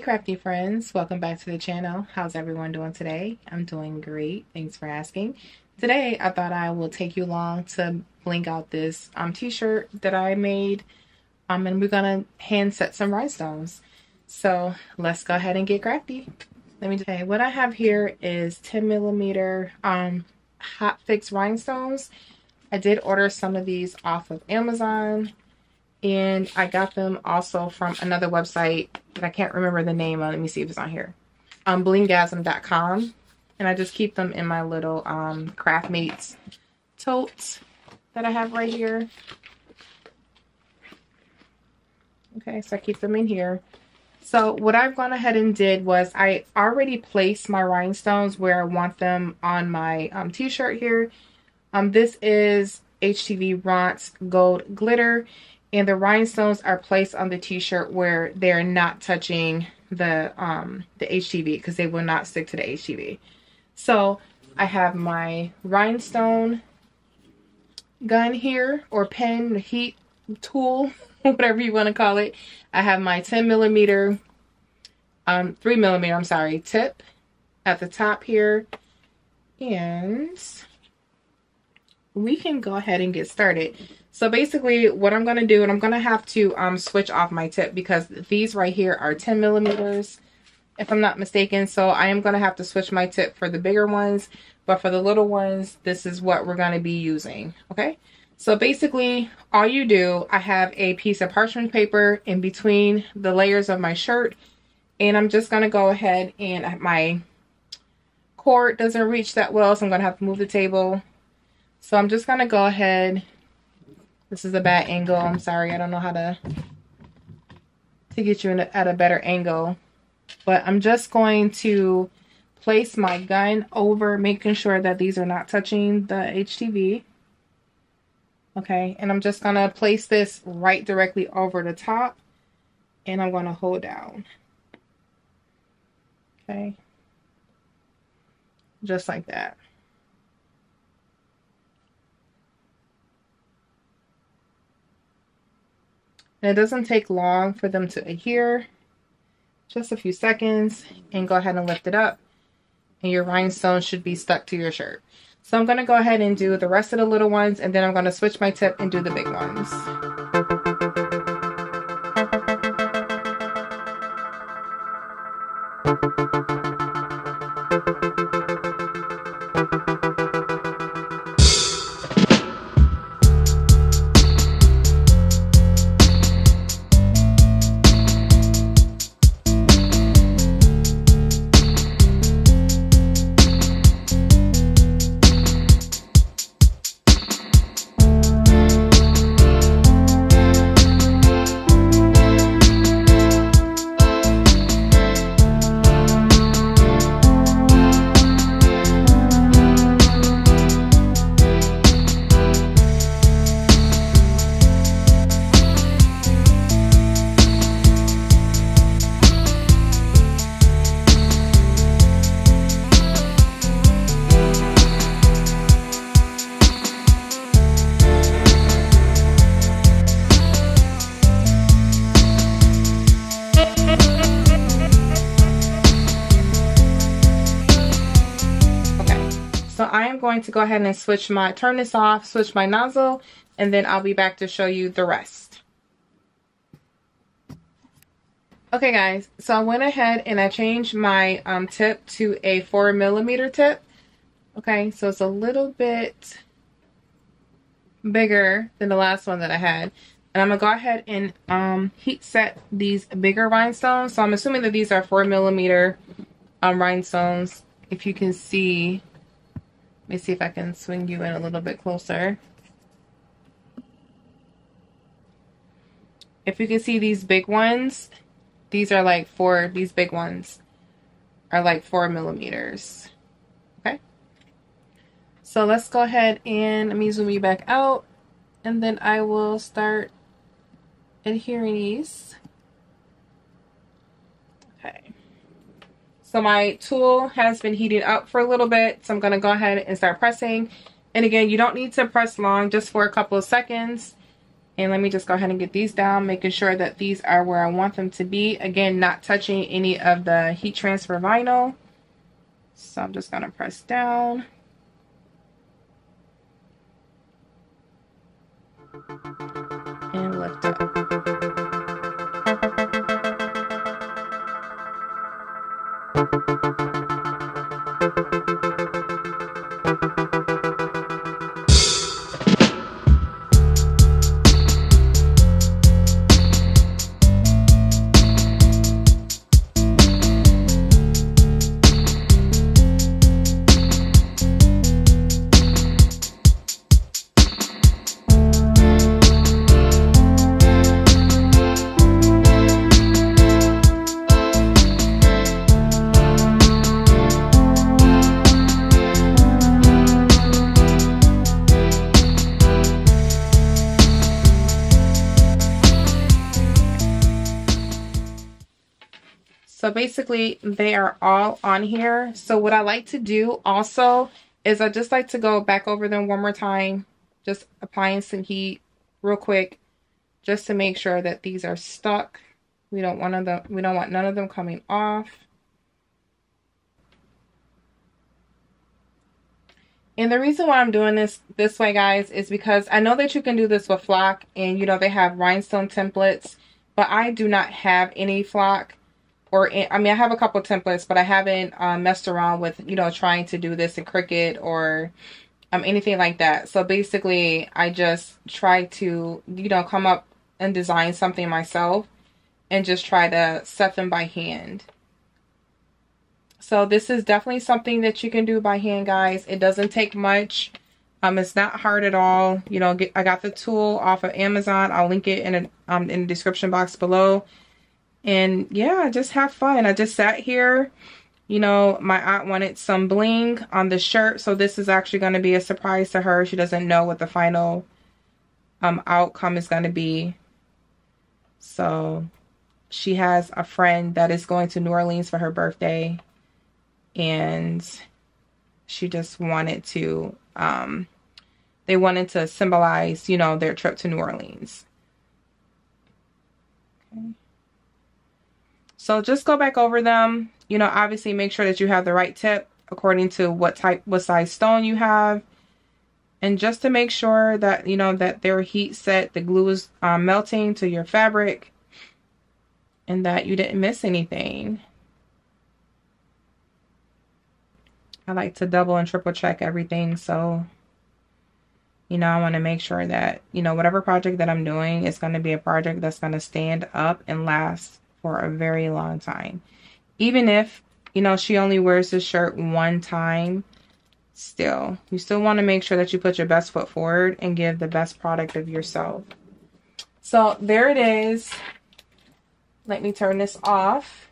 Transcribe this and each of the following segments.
Hey crafty friends, welcome back to the channel. How's everyone doing today? I'm doing great, thanks for asking. Today I thought I will take you along to bling out this t-shirt that I made, and we're gonna hand set some rhinestones. So let's go ahead and get crafty. Okay, what I have here is 10mm Hotfix rhinestones. I did order some of these off of Amazon. And I got them also from another website that I can't remember the name of. Let me see if it's on here. Blinggasm.com. And I just keep them in my little Craftmates totes that I have right here. Okay, so I keep them in here. So what I've gone ahead and did was I already placed my rhinestones where I want them on my t-shirt here. This is HTV Ronce Gold Glitter. And the rhinestones are placed on the t-shirt where they're not touching the HTV because they will not stick to the HTV. So I have my rhinestone gun here, or pen, heat tool, whatever you want to call it. I have my 10mm, 3mm, I'm sorry, tip at the top here. And we can go ahead and get started. So basically what I'm going to do, and I'm going to have to switch off my tip because these right here are 10mm, if I'm not mistaken. So I am going to have to switch my tip for the bigger ones, but for the little ones, this is what we're going to be using. Okay. So basically all you do, I have a piece of parchment paper in between the layers of my shirt, and I'm just going to go ahead, and my cord doesn't reach that well, so I'm going to have to move the table. So I'm just going to go ahead. This is a bad angle. I'm sorry. I don't know how to get you at a better angle. But I'm just going to place my gun over, making sure that these are not touching the HTV. Okay. And I'm just going to place this right directly over the top. And I'm going to hold down. Okay. Just like that. And it doesn't take long for them to adhere, just a few seconds, and go ahead and lift it up, and your rhinestones should be stuck to your shirt. So I'm going to go ahead and do the rest of the little ones, and then I'm going to switch my tip and do the big ones. So I am going to go ahead and turn this off, switch my nozzle, and then I'll be back to show you the rest. Okay guys, so I went ahead and I changed my tip to a 4mm tip. Okay, so it's a little bit bigger than the last one that I had. And I'm going to go ahead and heat set these bigger rhinestones. So I'm assuming that these are 4mm rhinestones. If you can see, let me see if I can swing you in a little bit closer. If you can see these big ones, these are like these big ones are like 4mm. Okay. So let's go ahead and let me zoom you back out, and then I will start adhering these. Okay. So my tool has been heating up for a little bit, so I'm going to go ahead and start pressing. And again, you don't need to press long, just for a couple of seconds. And let me just go ahead and get these down, making sure that these are where I want them to be. Again, not touching any of the heat transfer vinyl. So I'm just going to press down. And lift up. So basically they are all on here. So what I like to do also is I just like to go back over them one more time, just applying some heat real quick, just to make sure that these are stuck. We don't want none of them coming off. And the reason why I'm doing this way, guys, is because I know that you can do this with flock, and you know they have rhinestone templates, but I do not have any flock. I mean, I have a couple templates, but I haven't messed around with, you know, trying to do this in Cricut or anything like that. So basically, I just try to, you know, come up and design something myself and just try to set them by hand. So this is definitely something that you can do by hand, guys. It doesn't take much. It's not hard at all. You know, I got the tool off of Amazon. I'll link it in the description box below. And yeah, just have fun. I just sat here. You know, my aunt wanted some bling on the shirt, so this is actually going to be a surprise to her. She doesn't know what the final outcome is going to be. So she has a friend that is going to New Orleans for her birthday, and she just wanted to they wanted to symbolize, you know, their trip to New Orleans. Okay. So just go back over them. You know, obviously make sure that you have the right tip according to what size stone you have. And just to make sure that, you know, that they're heat set, the glue is melting to your fabric, and that you didn't miss anything. I like to double and triple check everything. So, you know, I want to make sure that, you know, whatever project that I'm doing is going to be a project that's going to stand up and last for a very long time. Even if, you know, she only wears this shirt one time, still, you still want to make sure that you put your best foot forward and give the best product of yourself. So there it is. Let me turn this off.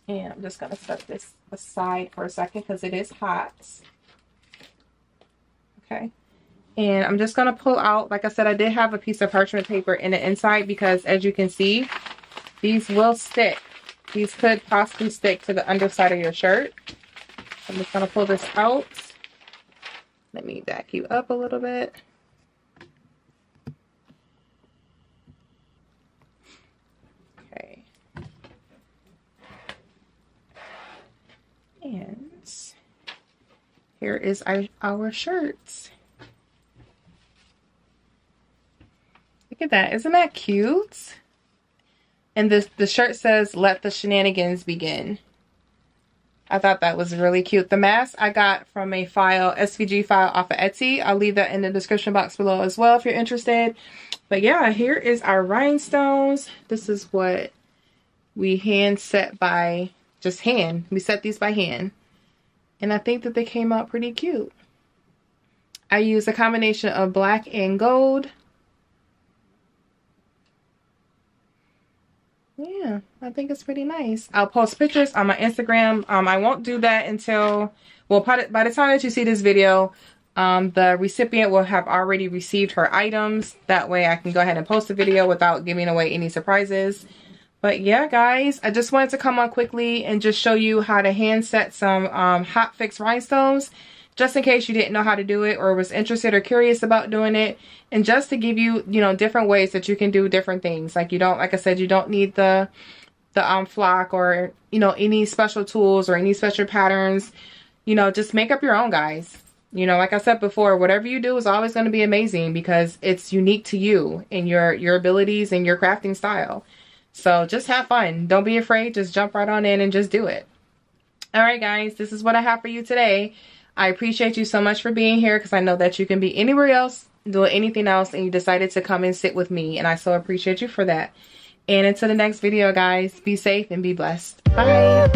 And I'm just going to set this aside for a second because it is hot. Okay. And I'm just going to pull out, like I said, I did have a piece of parchment paper in the inside because, as you can see, these will stick. These could possibly stick to the underside of your shirt. I'm just going to pull this out. Let me back you up a little bit. Okay. And here is our shirts. Look at that. Isn't that cute? And the shirt says, "Let the shenanigans begin." I thought that was really cute. The mask I got from a SVG file off of Etsy. I'll leave that in the description box below as well if you're interested. But yeah, here is our rhinestones. This is what we hand set by just hand. We set these by hand. And I think that they came out pretty cute. I used a combination of black and gold. Yeah, I think it's pretty nice. I'll post pictures on my Instagram. I won't do that until, well, by the time that you see this video, the recipient will have already received her items. That way I can go ahead and post a video without giving away any surprises. But yeah, guys, I just wanted to come on quickly and just show you how to hand set some Hotfix rhinestones. just in case you didn't know how to do it or was interested or curious about doing it, and just to give you, you know, different ways that you can do different things. Like, you don't, like I said, you don't need the flock or, you know, any special tools or any special patterns. You know, just make up your own, guys. You know, like I said before, whatever you do is always going to be amazing because it's unique to you and your abilities and your crafting style. So just have fun. Don't be afraid. Just jump right on in and just do it. All right, guys, this is what I have for you today. I appreciate you so much for being here because I know that you can be anywhere else, doing anything else, and you decided to come and sit with me, and I so appreciate you for that. And until the next video, guys, be safe and be blessed. Bye.